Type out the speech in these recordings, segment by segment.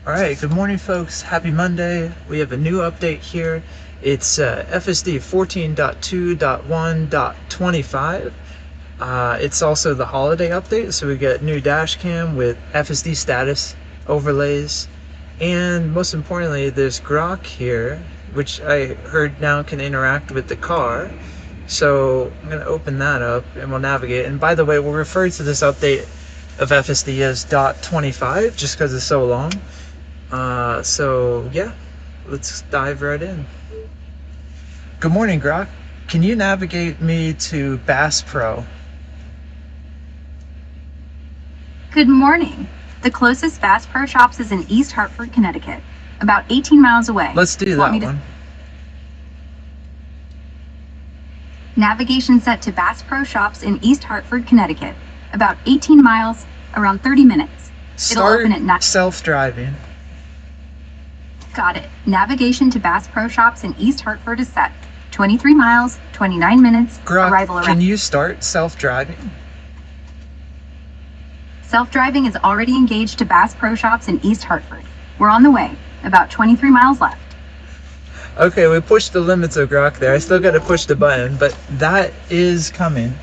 Alright, good morning folks. Happy Monday. We have a new update here. It's FSD 14.2.1.25. It's also the holiday update, so we get new dash cam with FSD status overlays. And most importantly, there's Grok here, which I heard now can interact with the car. So I'm going to open that up and we'll navigate. And by the way, we'll refer to this update of FSD as .25 just because it's so long. So yeah, let's dive right in. Good morning, Grok. Can you navigate me to Bass Pro? Good morning. The closest Bass Pro Shops is in East Hartford, Connecticut, about 18 miles away. Let's do that one. Navigation set to Bass Pro Shops in East Hartford, Connecticut, about 18 miles, around 30 minutes. Start It'll open at 9. Self-driving. Got it. Navigation to Bass Pro Shops in East Hartford is set. 23 miles, 29 minutes, arrival Grok, around. can you start self-driving? Self-driving is already engaged to Bass Pro Shops in East Hartford. We're on the way, about 23 miles left. Okay, we pushed the limits of Grok there. I still got to push the button, but that is coming.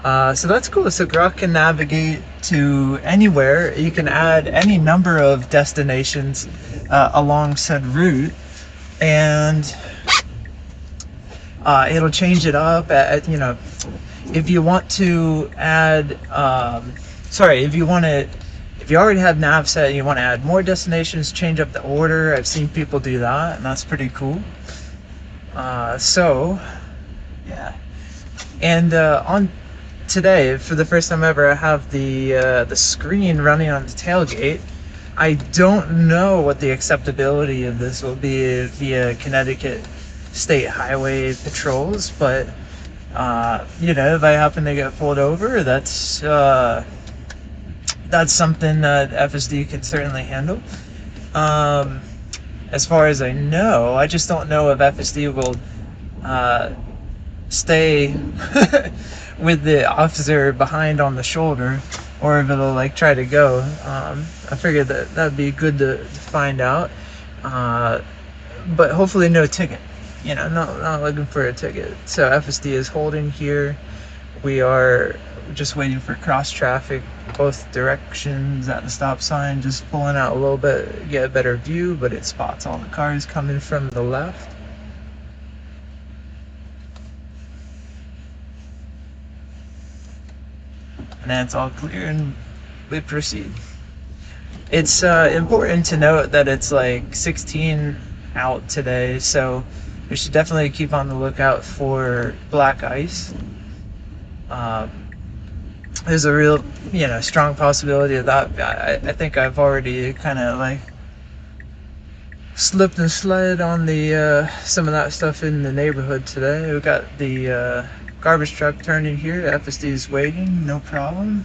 So that's cool. So Grok can navigate to anywhere. You can add any number of destinations along said route, and it'll change it up at if you want to add if you already have nav set and you want to add more destinations, change up the order. I've seen people do that, and that's pretty cool. So yeah, and on today, for the first time ever, I have the screen running on the tailgate. I don't know what the acceptability of this will be via Connecticut State Highway patrols, but if I happen to get pulled over, that's something that FSD can certainly handle. As far as I know, I just don't know if FSD will stay with the officer behind on the shoulder, or if it'll try to go. I figured that'd be good to find out. But hopefully no ticket. Not looking for a ticket. So FSD is holding here. We are just waiting for cross traffic, both directions at the stop sign, just pulling out a little bit, get a better view, but it spots all the cars coming from the left. And then it's all clear and we proceed. It's important to note that it's 16 out today, so we should definitely keep on the lookout for black ice. There's a real, strong possibility of that. I think I've already kind of slipped and slid on the some of that stuff in the neighborhood today. We got the garbage truck turning here. FSD is waiting, no problem,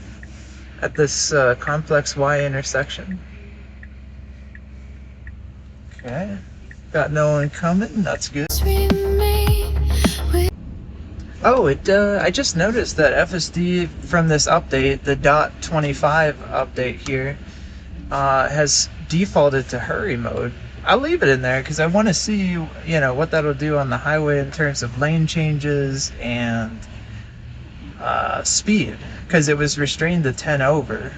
at this complex Y intersection. Okay, got no one coming. That's good. Oh, I just noticed that FSD from this update, the .25 update here, has defaulted to hurry mode. I'll leave it in there because I want to see, what that'll do on the highway in terms of lane changes and speed, because it was restrained to 10 over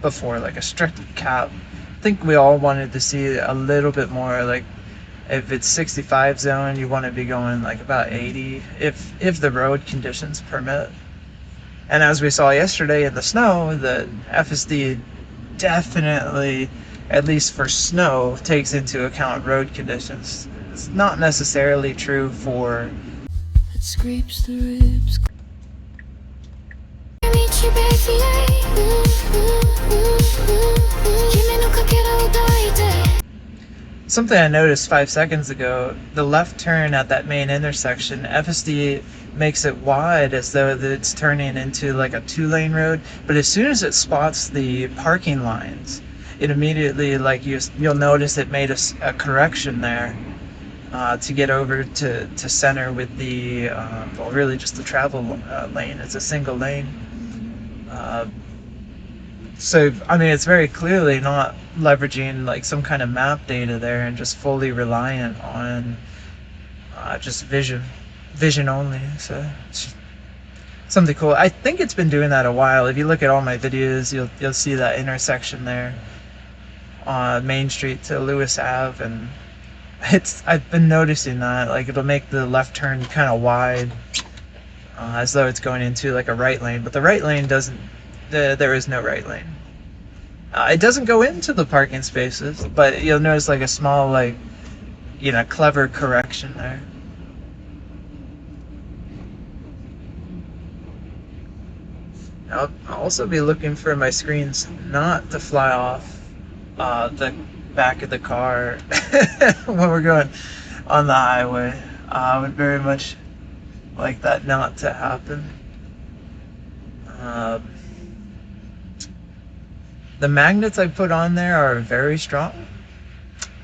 before, a strict cap. I think we all wanted to see a little bit more, if it's 65 zone, you want to be going about 80 if the road conditions permit. And as we saw yesterday in the snow, the FSD definitely, at least for snow, takes into account road conditions. It's not necessarily true for it scrapes the ribs. something I noticed 5 seconds ago. The left turn at that main intersection, FSD makes it wide as though that it's turning into a 2-lane road, but as soon as it spots the parking lines, it immediately, you'll notice it made a correction there to get over to center with the really just the travel lane. It's a single lane. So, I mean, it's very clearly not leveraging like some kind of map data there and just fully reliant on just vision only. So, it's something cool. I think it's been doing that a while. If you look at all my videos, you'll see that intersection there on Main Street to Lewis Ave, and I've been noticing that like it'll make the left turn kind of wide, as though it's going into like a right lane, but the right lane doesn't. There is no right lane. It doesn't go into the parking spaces, but you'll notice like a small like clever correction there. I'll also be looking for my screens not to fly off the back of the car when we're going on the highway. I would very much like that not to happen. The magnets I put on there are very strong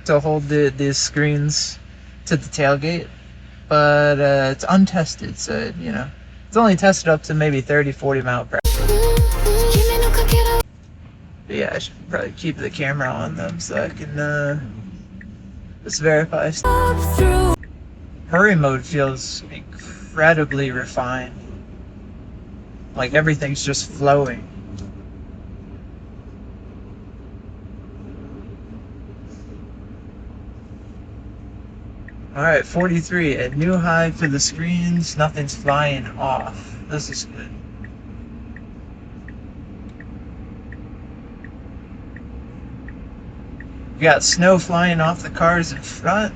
to hold these screens to the tailgate, but it's untested, so it's only tested up to maybe 30-40 mile per hour. But yeah, I should probably keep the camera on them so I can just verify stuff. Hurry mode feels incredibly refined, like everything's just flowing. Alright, 43, a new high for the screens, nothing's flying off. This is good. We got snow flying off the cars in front.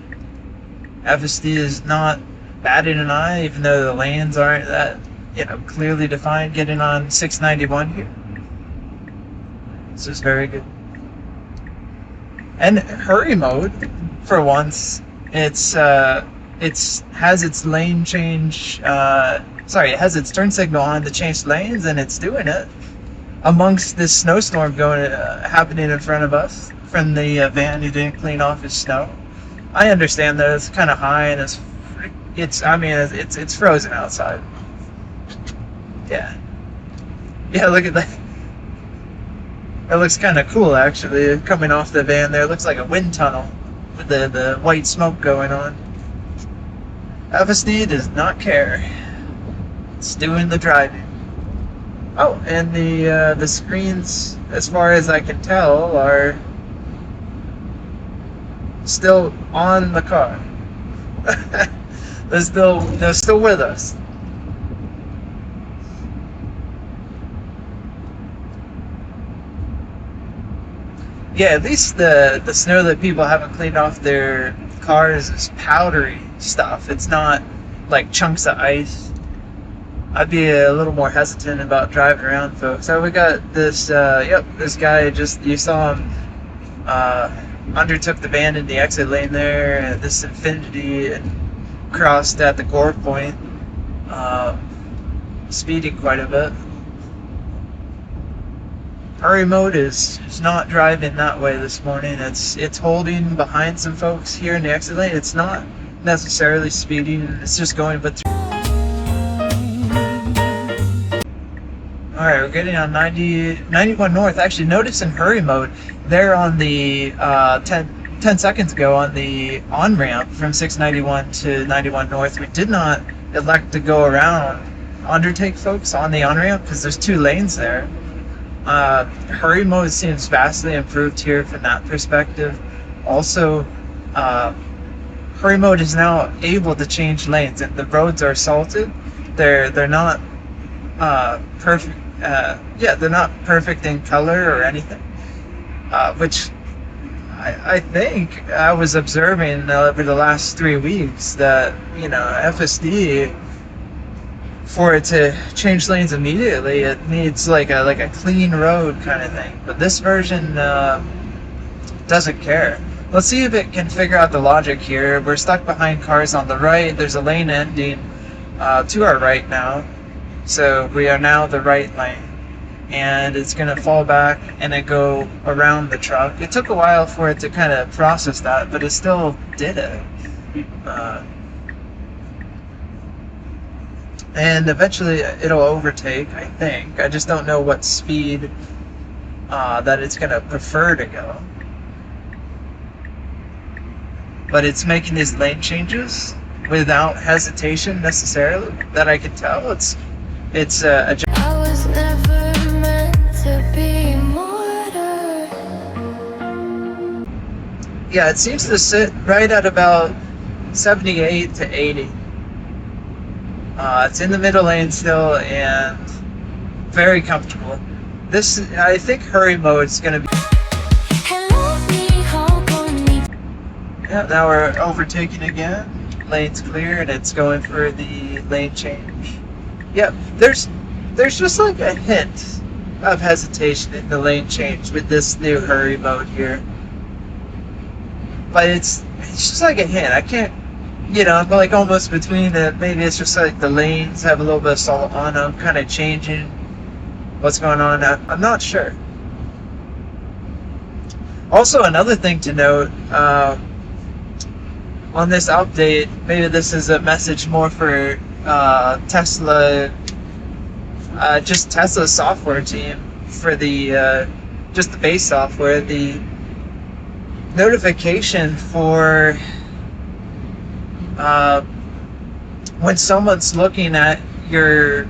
FSD is not batting an eye, even though the lanes aren't that, clearly defined, getting on 691 here. This is very good. And hurry mode, for once, it has its lane change, it has its turn signal on to change lanes, and it's doing it amongst this snowstorm happening in front of us from the van who didn't clean off his snow. I understand that it's kind of high and it's frozen outside. Yeah, look at that. It looks kind of cool actually, coming off the van there. It looks like a wind tunnel with the white smoke going on. FSD does not care. It's doing the driving. Oh, and the screens, as far as I can tell, are still on the car. They're still with us. Yeah, at least the snow that people haven't cleaned off their cars is powdery stuff. It's not like chunks of ice. I'd be a little more hesitant about driving around, folks. So we got this, this guy, you saw him, undertook the van in the exit lane there, and this Infinity, and crossed at the gore point, speeding quite a bit. Hurry mode is not driving that way this morning. It's holding behind some folks here in the exit lane. It's not necessarily speeding. It's just going but through. Alright, we're getting on 91 north. Actually, notice in hurry mode, they're on the 10 seconds ago on the on-ramp from 691 to 91 north. We did not elect to go around undertake folks on the on-ramp because there's 2 lanes there. Hurry mode seems vastly improved here from that perspective. Also, hurry mode is now able to change lanes, and the roads are salted. They're not perfect. They're not perfect in color or anything, which I think I was observing over the last 3 weeks that FSD, for it to change lanes immediately, it needs like a clean road kind of thing. But this version doesn't care. Let's see if it can figure out the logic here. We're stuck behind cars on the right. There's a lane ending to our right now, so we are now the right lane, and it's gonna fall back and then go around the truck. It took a while for it to kind of process that, but it still did it. And eventually it'll overtake, I think. I just don't know what speed that it's going to prefer to go. But it's making these lane changes without hesitation necessarily, that I can tell. It's a I was never meant to be immortal. yeah, it seems to sit right at about 78 to 80. It's in the middle lane still and very comfortable. This, I think, hurry mode is going to be. Yeah, now we're overtaking again. Lane's clear and it's going for the lane change. Yep, there's just like a hint of hesitation in the lane change with this new hurry mode here. But it's just like a hint. I can't, I'm like almost between it. Maybe it's just like the lanes have a little bit of salt on them, kind of changing what's going on. I'm not sure. Also, another thing to note, on this update, maybe this is a message more for Tesla, just Tesla's software team for the just the base software. The notification for when someone's looking at your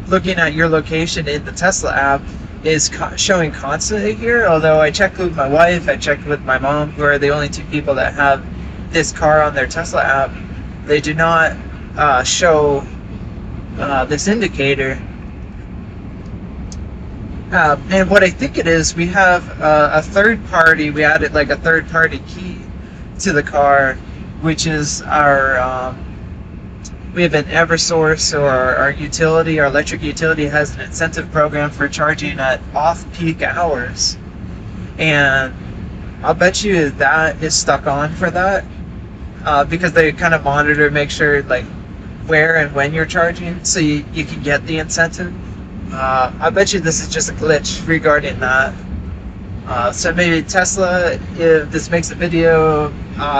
location in the Tesla app is showing constantly here. Although I checked with my wife, I checked with my mom, who are the only two people that have this car on their Tesla app, they do not show this indicator. And what I think it is, we have a third party, we added like a third party key to the car, which is our, we have an Eversource, or our utility, our electric utility has an incentive program for charging at off-peak hours. And I'll bet you that is stuck on for that. Because they kind of monitor, make sure like where and when you're charging, so you can get the incentive. I bet you this is just a glitch regarding that. So maybe Tesla, if this makes a video,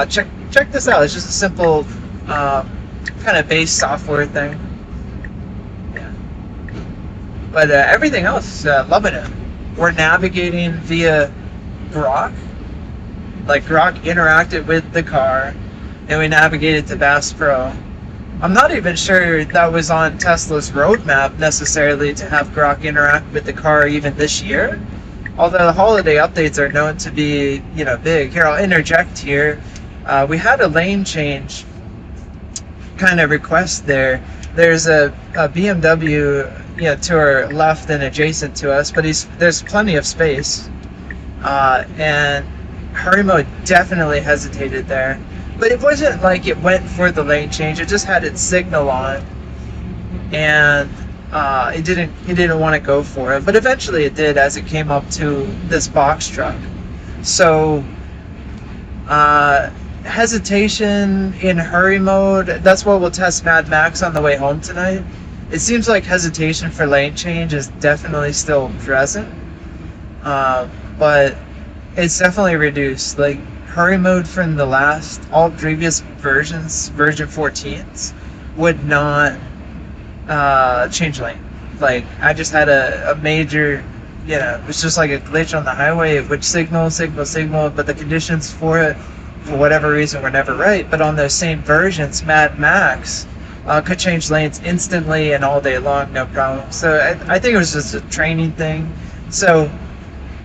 check this out. It's just a simple kind of base software thing. Yeah. But everything else, loving it. We're navigating via Grok. Like Grok interacted with the car, and we navigated to Bass Pro. I'm not even sure that was on Tesla's roadmap necessarily to have Grok interact with the car even this year. Although the holiday updates are known to be, big. Here, I'll interject here. We had a lane change kind of request there. There's a BMW, to our left and adjacent to us, but there's plenty of space. And hurry mode definitely hesitated there. But it wasn't like it went for the lane change. It just had its signal on, and it didn't want to go for it. But eventually it did, as it came up to this box truck. So hesitation in hurry mode. That's what we'll test Mad Max on the way home tonight. It seems like hesitation for lane change is definitely still present, but it's definitely reduced. Like, hurry mode from all previous versions, version 14s, would not change lane. Like, I just had a major, it was just like a glitch on the highway, which signal, but the conditions for it, for whatever reason, were never right. But on those same versions, Mad Max could change lanes instantly and all day long, no problem. So I think it was just a training thing. So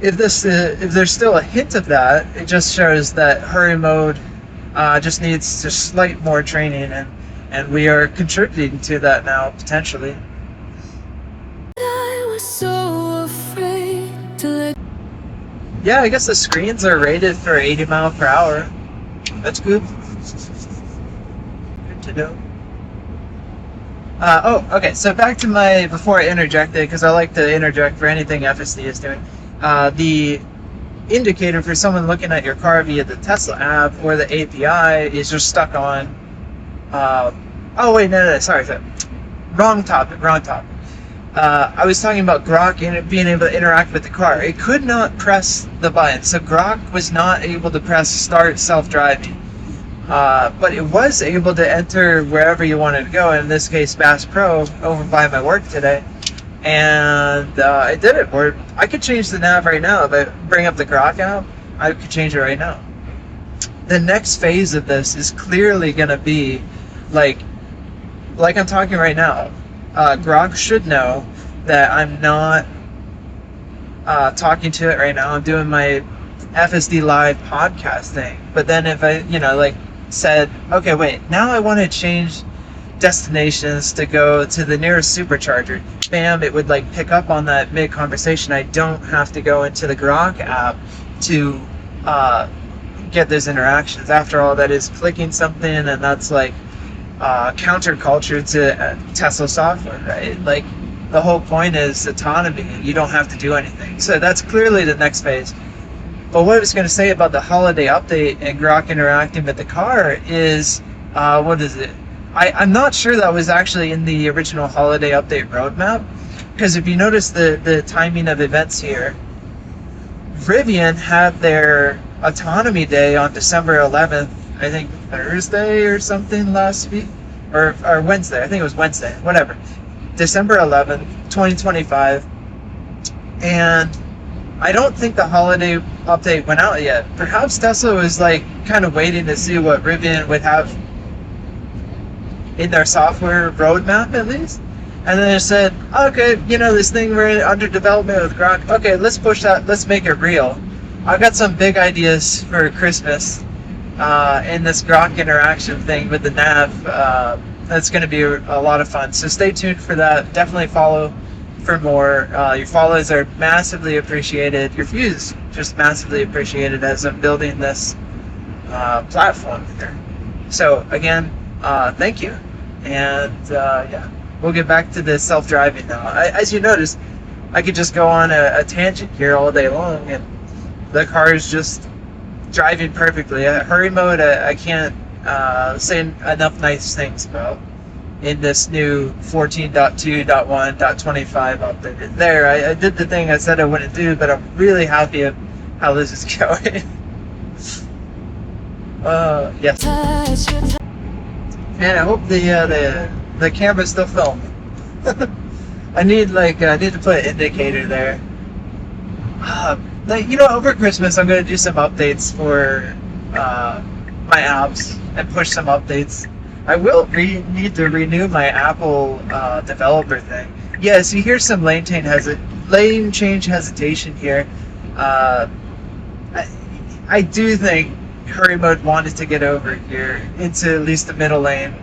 if there's still a hint of that, it just shows that hurry mode just needs just slight more training, and we are contributing to that now, potentially. I was so afraid to let. Yeah, I guess the screens are rated for 80 miles per hour. That's good. Good to know. Okay, so back to before I interjected, because I like to interject for anything FSD is doing. The indicator for someone looking at your car via the Tesla app or the API is just stuck on. Oh wait, no, sorry. Wrong topic. I was talking about Grok and being able to interact with the car. It could not press the button, so Grok was not able to press start self-driving. But it was able to enter wherever you wanted to go, in this case Bass Pro, over by my work today. and I did it. Or I could change the nav right now. If I bring up the Grok app, I could change it right now. The next phase of this is clearly going to be like I'm talking right now. Grok should know that I'm not talking to it right now. I'm doing my FSD Live podcast thing. But then if I, said, okay, wait, now I want to change destinations to go to the nearest supercharger. Bam, it would pick up on that mid conversation. I don't have to go into the Grok app to get those interactions. After all, that is clicking something, and that's counterculture to Tesla software, right? The whole point is autonomy. You don't have to do anything. So that's clearly the next phase. But what I was going to say about the holiday update and Grok interacting with the car is, what is it? I'm not sure that was actually in the original holiday update roadmap, because if you notice the timing of events here, Rivian had their Autonomy Day on December 11th, I think Thursday or something last week, or Wednesday, I think it was Wednesday, whatever. December 11th, 2025, and I don't think the holiday update went out yet. Perhaps Tesla was kind of waiting to see what Rivian would have in their software roadmap at least. And then it said, okay, this thing we're under development with Grok, okay, let's push that, let's make it real. I've got some big ideas for Christmas in this Grok interaction thing with the nav. That's going to be a lot of fun. So stay tuned for that. Definitely follow for more. Your follows are massively appreciated. Your views just massively appreciated as I'm building this platform here. So again, thank you. And yeah, we'll get back to the self-driving now. As you notice, I could just go on a tangent here all day long, and the car is just driving perfectly. Hurry mode, I can't say enough nice things about in this new 14.2.1.25 update. There, I did the thing I said I wouldn't do, but I'm really happy of how this is going. Yes. And I hope the camera's still filming. I need to put an indicator there. Over Christmas I'm gonna do some updates for my apps and push some updates. I will need to renew my Apple developer thing. Yeah, so here's some lane change hesitation here. I do think Hurry Mode wanted to get over here into at least the middle lane,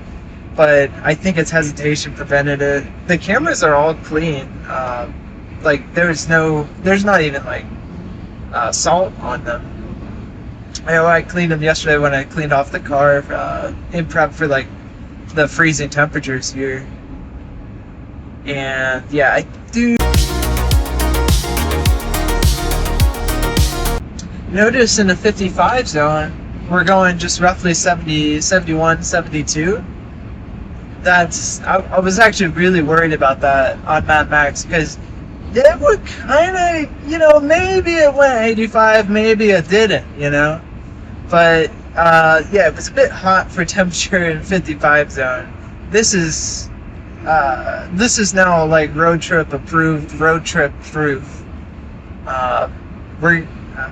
but I think its hesitation prevented it. The cameras are all clean. There's not even salt on them. I cleaned them yesterday when I cleaned off the car in prep for the freezing temperatures here. And yeah, I do notice in the 55 zone we're going just roughly 70, 71, 72. I was actually really worried about that on Mad Max, because it would kind of, maybe it went 85, maybe it didn't, But, yeah, it was a bit hot for temperature in 55 zone. This is now road trip approved, road trip proof.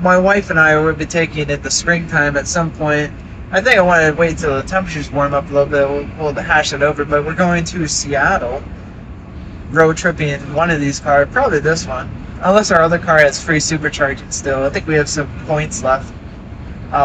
My wife and I will be taking it the springtime at some point. I think I want to wait till the temperatures warm up a little bit. We'll hash it over, but we're going to Seattle, road tripping in one of these cars, probably this one, unless our other car has free supercharging still. I think we have some points left.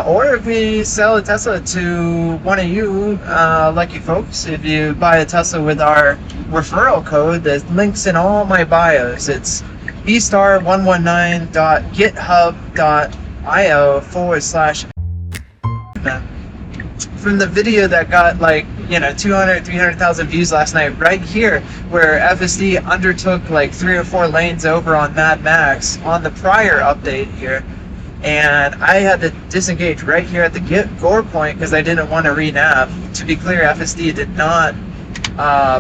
Or if we sell a Tesla to one of you lucky folks, if you buy a Tesla with our referral code, the link's in all my bios. It's bstar119.github.io/. From the video that got 200, 300,000 views last night, right here, where FSD undertook 3 or 4 lanes over on Mad Max on the prior update here. And I had to disengage right here at the gore point because I didn't want to re-nav. To be clear, FSD did not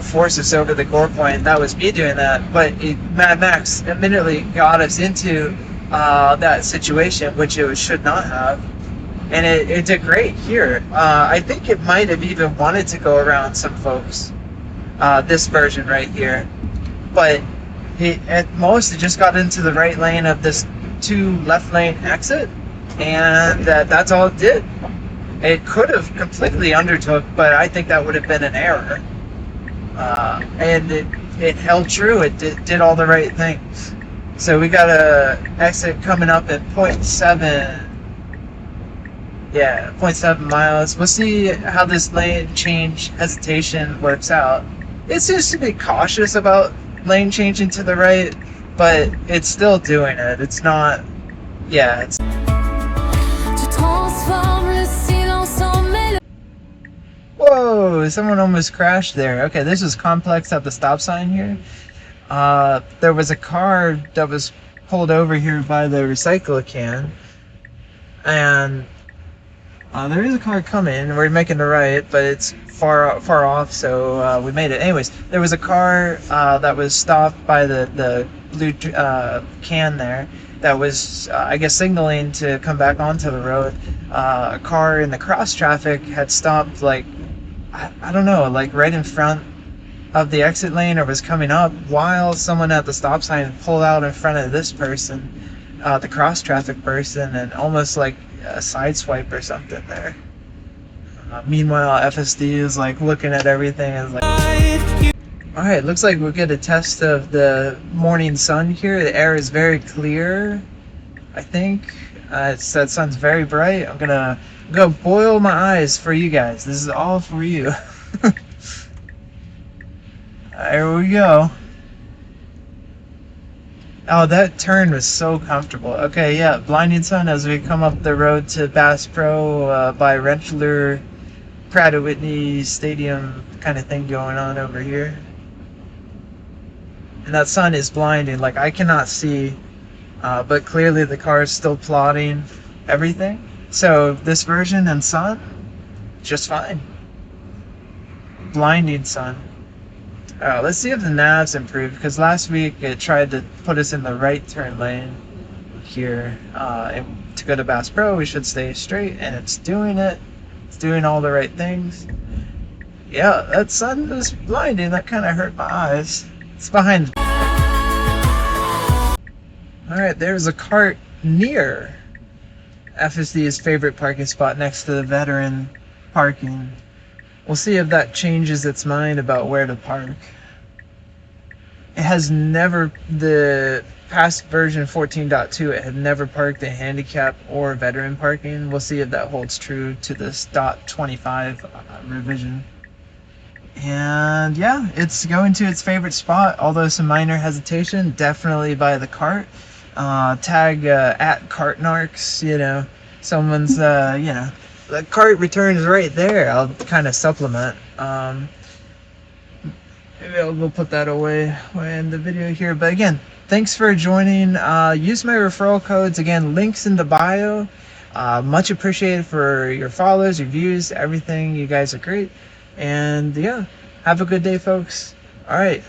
force us over the gore point. That was me doing that. But Mad Max immediately got us into that situation, which it should not have. And it did great here. I think it might have even wanted to go around some folks, this version right here. But at most, it just got into the right lane of this 2 left lane exit, and that's all it did. It could have completely undertook, but I think that would have been an error. And it held true. It did all the right things. So we got a exit coming up at 0.7. Yeah, 0.7 miles. We'll see how this lane change hesitation works out. It's just to be cautious about lane changing to the right, but it's still doing it. It's not. Yeah, it's. Tu transformes le silence en mélodie. Whoa! Someone almost crashed there. Okay, this is complex at the stop sign here. There was a car that was pulled over here by the recycle can, and there is a car coming. We're making the right, but it's far off, so we made it. Anyways, there was a car that was stopped by the blue can there that was, I guess, signaling to come back onto the road. A car in the cross traffic had stopped, like, I don't know, like right in front of the exit lane, or was coming up, while someone at the stop sign pulled out in front of this person, the cross traffic person, and almost like a side swipe or something there. Meanwhile, FSD is like looking at everything and like, alright, looks like we'll get a test of the morning sun here. The air is very clear, I think. That sun's very bright. I'm gonna go boil my eyes for you guys. This is all for you. There we go. Oh, that turn was so comfortable. Okay, yeah, blinding sun as we come up the road to Bass Pro by Rentschler, Pratt & Whitney Stadium kind of thing going on over here. And that sun is blinding, like I cannot see, but clearly the car is still plotting everything. So this version and sun, just fine. Blinding sun. Let's see if the nav's improved, because last week it tried to put us in the right turn lane here. And to go to Bass Pro, we should stay straight, and it's doing it. It's doing all the right things. Yeah, that sun was blinding. That kind of hurt my eyes. It's behind. Alright, there's a cart near FSD's favorite parking spot next to the veteran parking. We'll see if that changes its mind about where to park. It has never, the past version 14.2, it had never parked in handicap or veteran parking. We'll see if that holds true to this .25 revision. And yeah, it's going to its favorite spot, although some minor hesitation, definitely by the cart. Tag at CartNarcs, you know, someone's, you know, the cart return is right there. I'll kind of supplement. Maybe we'll put that away in the video here. But again, thanks for joining. Use my referral codes. Again, links in the bio. Much appreciated for your follows, your views, everything. You guys are great. And yeah, have a good day, folks. All right.